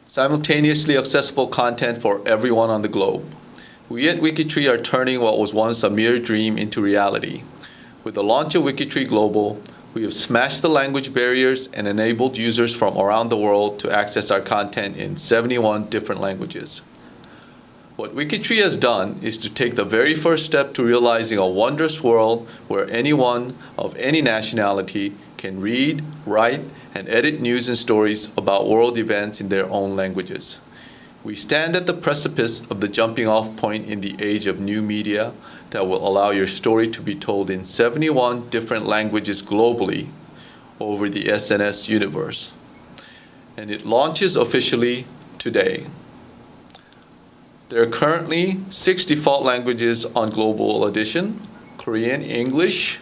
simultaneously accessible content for everyone on the globe. We at Wikitree are turning what was once a mere dream into reality. With the launch of Wikitree Global, we have smashed the language barriers and enabled users from around the world to access our content in 71 different languages. What Wikitree has done is to take the very first step to realizing a wondrous world where anyone of any nationality can read, write, and edit news and stories about world events in their own languages. We stand at the precipice of the jumping-off point in the age of new media that will allow your story to be told in 71 different languages globally over the SNS universe. And it launches officially today. There are currently 6 default languages on Global Edition: Korean, English,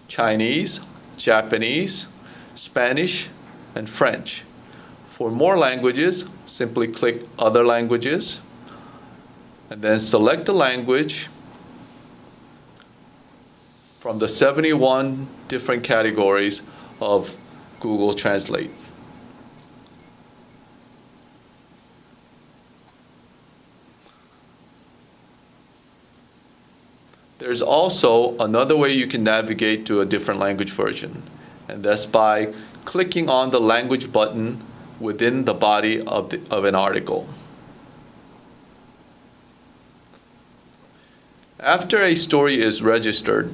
Chinese, Japanese, Spanish, and French. For more languages, simply click Other Languages, and then select a language from the 71 different categories of Google Translate. There's also another way you can navigate to a different language version, and that's by clicking on the language button within the body of an article. After a story is registered,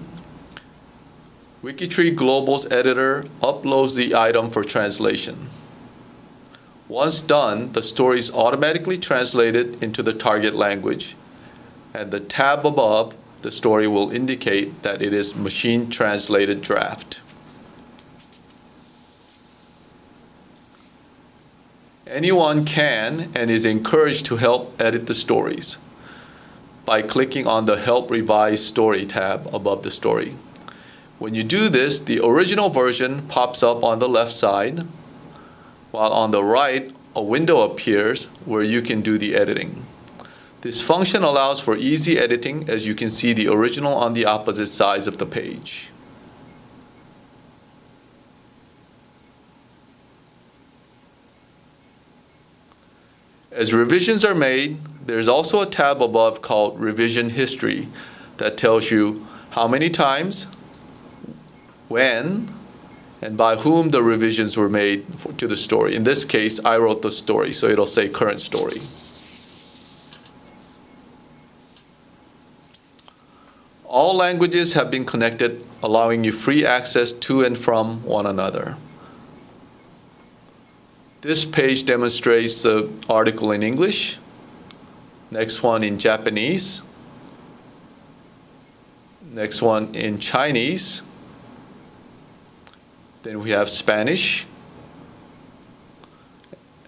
Wikitree Global's editor uploads the item for translation. Once done, the story is automatically translated into the target language, and the tab above the story will indicate that it is machine-translated draft. Anyone can and is encouraged to help edit the stories by clicking on the Help Revise Story tab above the story. When you do this, the original version pops up on the left side, while on the right, a window appears where you can do the editing. This function allows for easy editing, as you can see the original on the opposite sides of the page. As revisions are made, there's also a tab above called Revision History that tells you how many times, when, and by whom the revisions were made to the story. In this case, I wrote the story, so it'll say current story. All languages have been connected, allowing you free access to and from one another. This page demonstrates the article in English, next one in Japanese, next one in Chinese, then we have Spanish,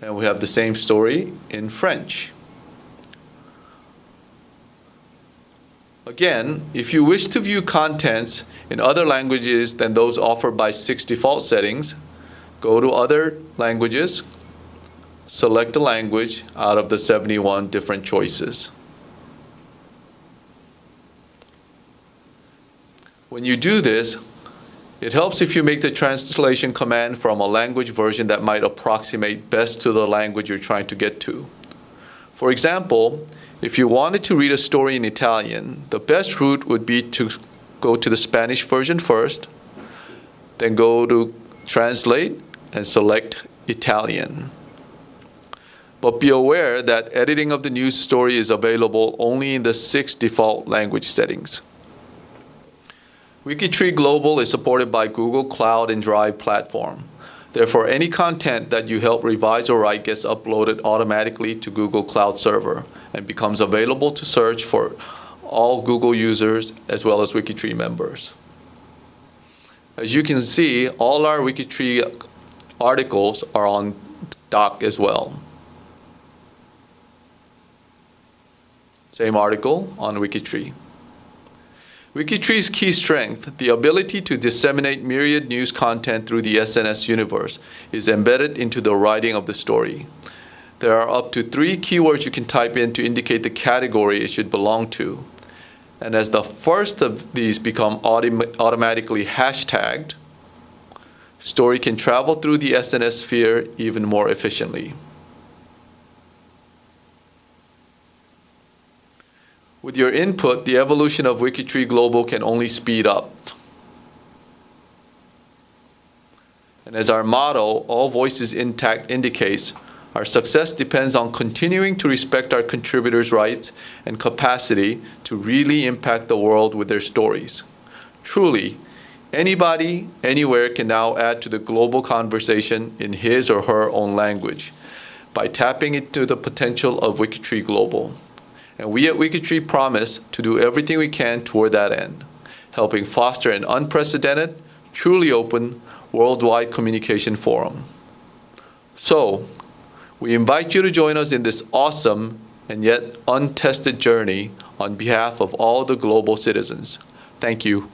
and we have the same story in French. Again, if you wish to view contents in other languages than those offered by 6 default settings, go to Other Languages, select a language out of the 71 different choices. When you do this, it helps if you make the translation command from a language version that might approximate best to the language you're trying to get to. For example, if you wanted to read a story in Italian, the best route would be to go to the Spanish version first, then go to Translate and select Italian. But be aware that editing of the news story is available only in the 6 default language settings. Wikitree Global is supported by Google Cloud and Drive platform. Therefore, any content that you help revise or write gets uploaded automatically to Google Cloud Server and becomes available to search for all Google users as well as Wikitree members. As you can see, all our Wikitree articles are on doc as well. Same article on Wikitree. Wikitree's key strength, the ability to disseminate myriad news content through the SNS universe, is embedded into the writing of the story. There are up to 3 keywords you can type in to indicate the category it should belong to. And as the first of these become automatically hashtagged, story can travel through the SNS sphere even more efficiently. With your input, the evolution of Wikitree Global can only speed up. And as our motto, all voices intact, indicates, our success depends on continuing to respect our contributors' rights and capacity to really impact the world with their stories. Truly, anybody, anywhere can now add to the global conversation in his or her own language by tapping into the potential of Wikitree Global. And we at Wikitree promise to do everything we can toward that end, helping foster an unprecedented, truly open, worldwide communication forum. So, we invite you to join us in this awesome and yet untested journey on behalf of all the global citizens. Thank you.